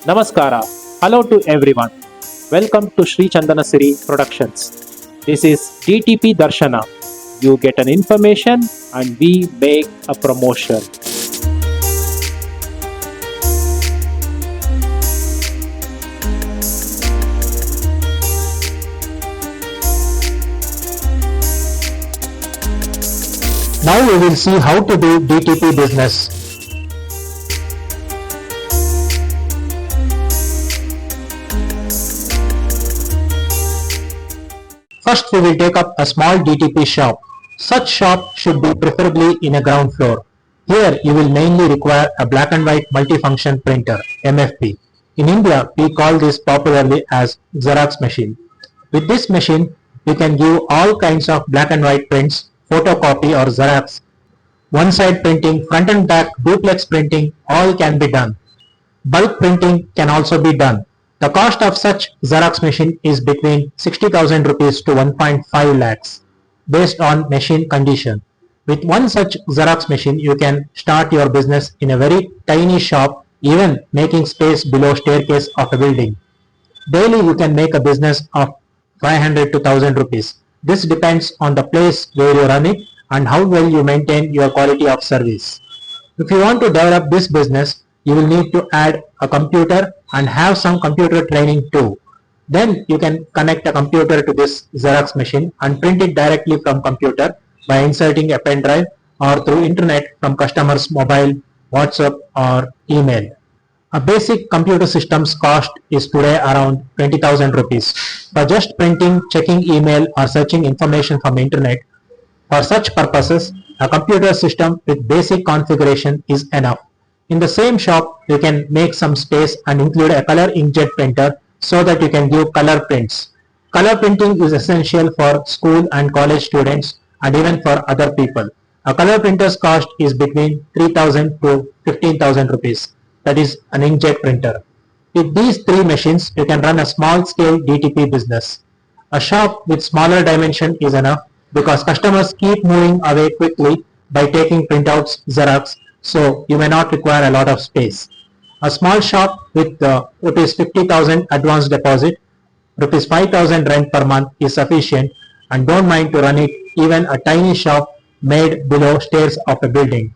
Namaskara. Hello to everyone. Welcome to Sri Chandanasiri Productions. This is DTP Darshana. You get an information and we make a promotion. Now we will see how to do DTP business. First we will take up a small DTP shop. Such shop should be preferably in a ground floor. Here you will mainly require a black and white multifunction printer MFP. In India we call this popularly as Xerox machine. With this machine you can give all kinds of black and white prints, photocopy or Xerox, one side printing, front and back, duplex printing, all can be done. Bulk printing can also be done. The cost of such Xerox machine is between 60,000 rupees to 1.5 lakhs based on machine condition. With one such Xerox machine you can start your business in a very tiny shop, even making space below staircase of a building. Daily you can make a business of 500 to 1000 rupees. This depends on the place where you run it and how well you maintain your quality of service. If you want to develop this business, you will need to add a computer and have some computer training too. Then you can connect a computer to this Xerox machine and print it directly from computer by inserting a pen drive or through internet from customer's mobile, WhatsApp or email. A basic computer system's cost is today around 20,000 rupees. For just printing, checking email or searching information from internet, for such purposes, a computer system with basic configuration is enough. In the same shop, you can make some space and include a color inkjet printer so that you can give color prints. Color printing is essential for school and college students and even for other people. A color printer's cost is between 3,000 to 15,000 rupees. That is an inkjet printer. With these three machines, you can run a small-scale DTP business. A shop with smaller dimension is enough because customers keep moving away quickly by taking printouts, Xerox, so you may not require a lot of space. A small shop with rupees 50,000 advance deposit, rupees 5,000 rent per month is sufficient, and don't mind to run it even a tiny shop made below stairs of a building.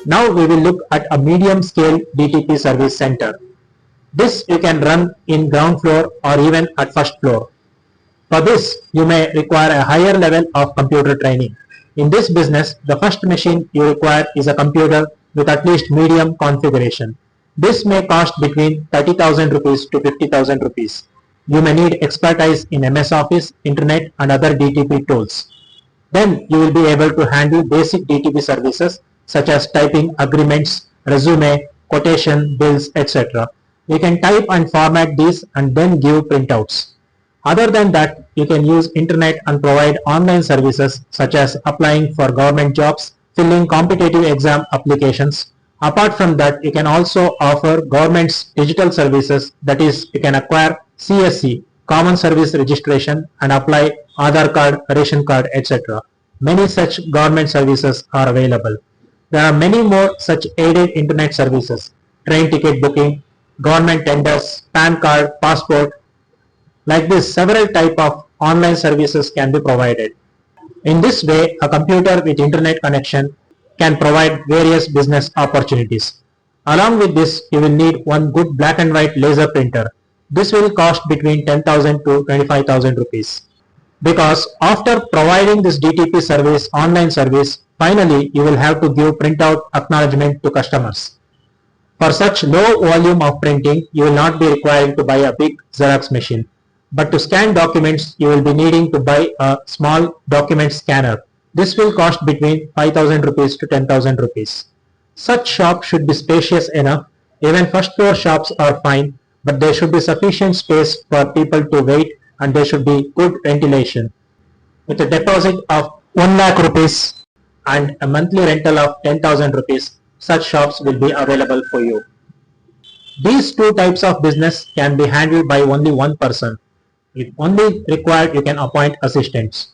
Now we will look at a medium scale DTP service center. This you can run in ground floor or even at first floor. For this, you may require a higher level of computer training. In this business, the first machine you require is a computer with at least medium configuration. This may cost between 30,000 rupees to 50,000 rupees. You may need expertise in MS Office, Internet and other DTP tools. Then you will be able to handle basic DTP services such as typing agreements, resume, quotation, bills, etc. You can type and format these and then give printouts. Other than that, you can use internet and provide online services such as applying for government jobs, filling competitive exam applications. Apart from that, you can also offer government's digital services, that is, you can acquire CSC, Common Service Registration, and apply Aadhaar card, ration card, etc. Many such government services are available. There are many more such aided internet services, train ticket booking, government tenders, PAN card, passport. Like this, several type of online services can be provided. In this way, a computer with internet connection can provide various business opportunities. Along with this, you will need one good black and white laser printer. This will cost between 10,000 to 25,000 rupees. Because after providing this DTP service, online service, finally you will have to give printout acknowledgement to customers. For such low volume of printing, you will not be required to buy a big Xerox machine. But to scan documents, you will be needing to buy a small document scanner. This will cost between 5,000 rupees to 10,000 rupees. Such shop should be spacious enough. Even first floor shops are fine, but there should be sufficient space for people to wait and there should be good ventilation. With a deposit of 1 lakh rupees and a monthly rental of 10,000 rupees, such shops will be available for you. These two types of business can be handled by only one person. If only required, you can appoint assistants.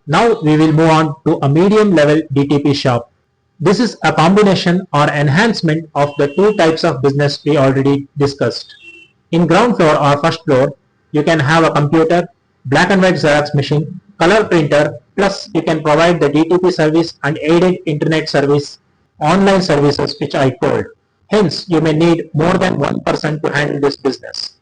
Now we will move on to a medium level DTP shop. This is a combination or enhancement of the two types of business we already discussed. In ground floor or first floor, you can have a computer, black and white Xerox machine, color printer, plus you can provide the DTP service and aided internet service, online services which I told. Hence, you may need more than one person to handle this business.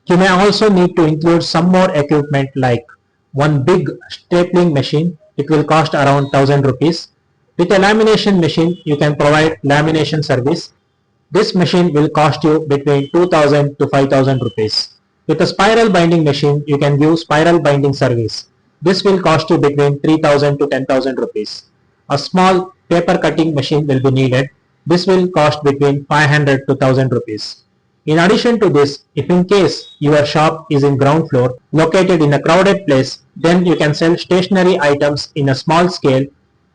You may also need to include some more equipment like one big stapling machine. It will cost around 1000 rupees. With a lamination machine, you can provide lamination service. This machine will cost you between 2000 to 5000 rupees. With a spiral binding machine, you can give spiral binding service. This will cost you between 3000 to 10,000 rupees. A small paper cutting machine will be needed. This will cost between 500 to 1000 rupees. In addition to this, if in case your shop is in ground floor located in a crowded place, then you can sell stationery items in a small scale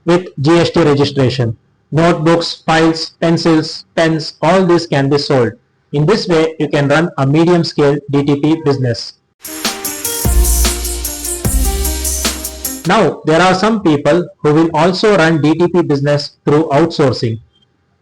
with GST registration. Notebooks, files, pencils, pens, all this can be sold. In this way, you can run a medium scale DTP business. Now, there are some people who will also run DTP business through outsourcing.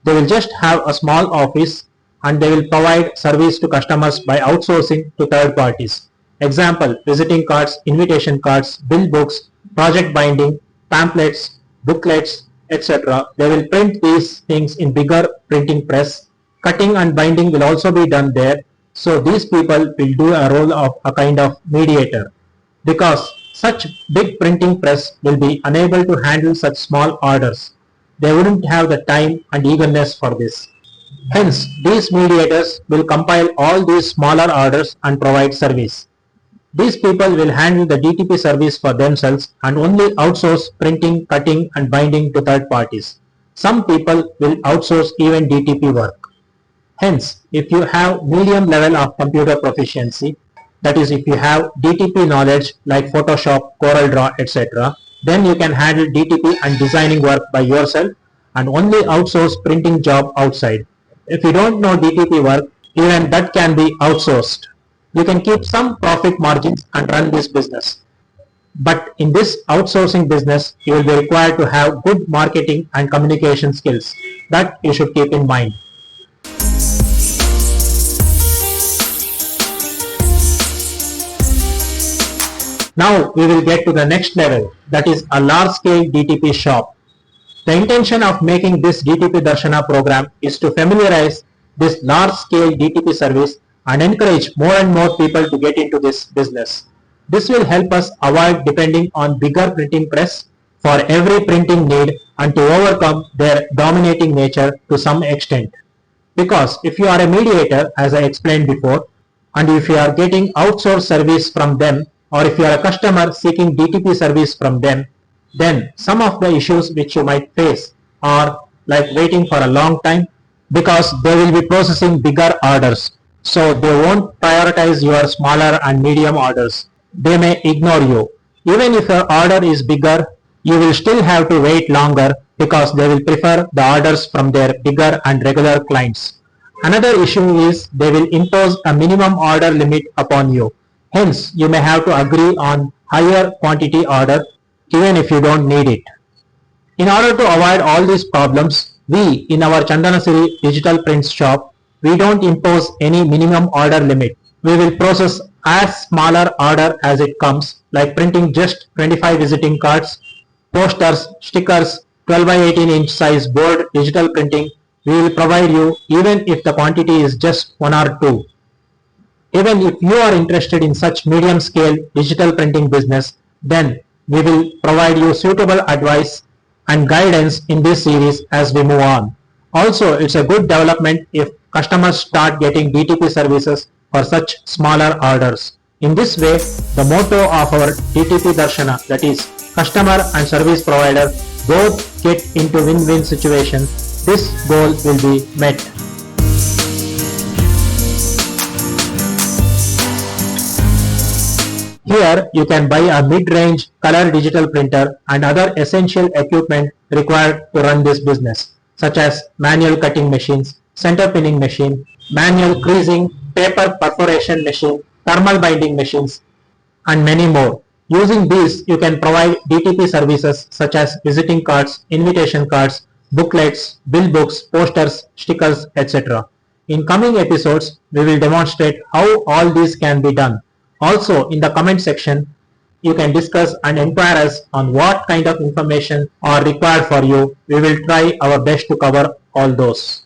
They will just have a small office and they will provide service to customers by outsourcing to third parties. Example, visiting cards, invitation cards, bill books, project binding, pamphlets, booklets, etc. They will print these things in bigger printing press. Cutting and binding will also be done there. So these people will do a role of a kind of mediator, because such big printing press will be unable to handle such small orders. They wouldn't have the time and eagerness for this. Hence, these mediators will compile all these smaller orders and provide service. These people will handle the DTP service for themselves and only outsource printing, cutting and binding to third parties. Some people will outsource even DTP work. Hence, if you have medium level of computer proficiency, that is if you have DTP knowledge like Photoshop, CorelDRAW, etc., then you can handle DTP and designing work by yourself and only outsource printing job outside. If you don't know DTP work, even that can be outsourced. You can keep some profit margins and run this business. But in this outsourcing business, you will be required to have good marketing and communication skills. That you should keep in mind. Now we will get to the next level, that is a large scale DTP shop. The intention of making this DTP Darshana program is to familiarize this large scale DTP service and encourage more and more people to get into this business. This will help us avoid depending on bigger printing press for every printing need and to overcome their dominating nature to some extent. Because if you are a mediator, as I explained before, and if you are getting outsourced service from them, or if you are a customer seeking DTP service from them, then some of the issues which you might face are like waiting for a long time, because they will be processing bigger orders. So they won't prioritize your smaller and medium orders. They may ignore you. Even if your order is bigger, you will still have to wait longer because they will prefer the orders from their bigger and regular clients. Another issue is they will impose a minimum order limit upon you. Hence, you may have to agree on higher quantity order even if you don't need it. In order to avoid all these problems, we in our Chandanasiri digital prints shop, we don't impose any minimum order limit. We will process as smaller order as it comes, like printing just 25 visiting cards, posters, stickers, 12 by 18 inch size board digital printing. We will provide you even if the quantity is just 1 or 2. Even if you are interested in such medium scale digital printing business, then we will provide you suitable advice and guidance in this series as we move on. Also, it's a good development if customers start getting DTP services for such smaller orders. In this way, the motto of our DTP Darshana, that is customer and service provider, both get into win-win situation. This goal will be met. Here you can buy a mid-range color digital printer and other essential equipment required to run this business, such as manual cutting machines, center pinning machine, manual creasing, paper perforation machine, thermal binding machines, and many more. Using these, you can provide DTP services such as visiting cards, invitation cards, booklets, bill books, posters, stickers, etc. In coming episodes, we will demonstrate how all these can be done. Also, in the comment section, you can discuss and inquire us on what kind of information are required for you. We will try our best to cover all those.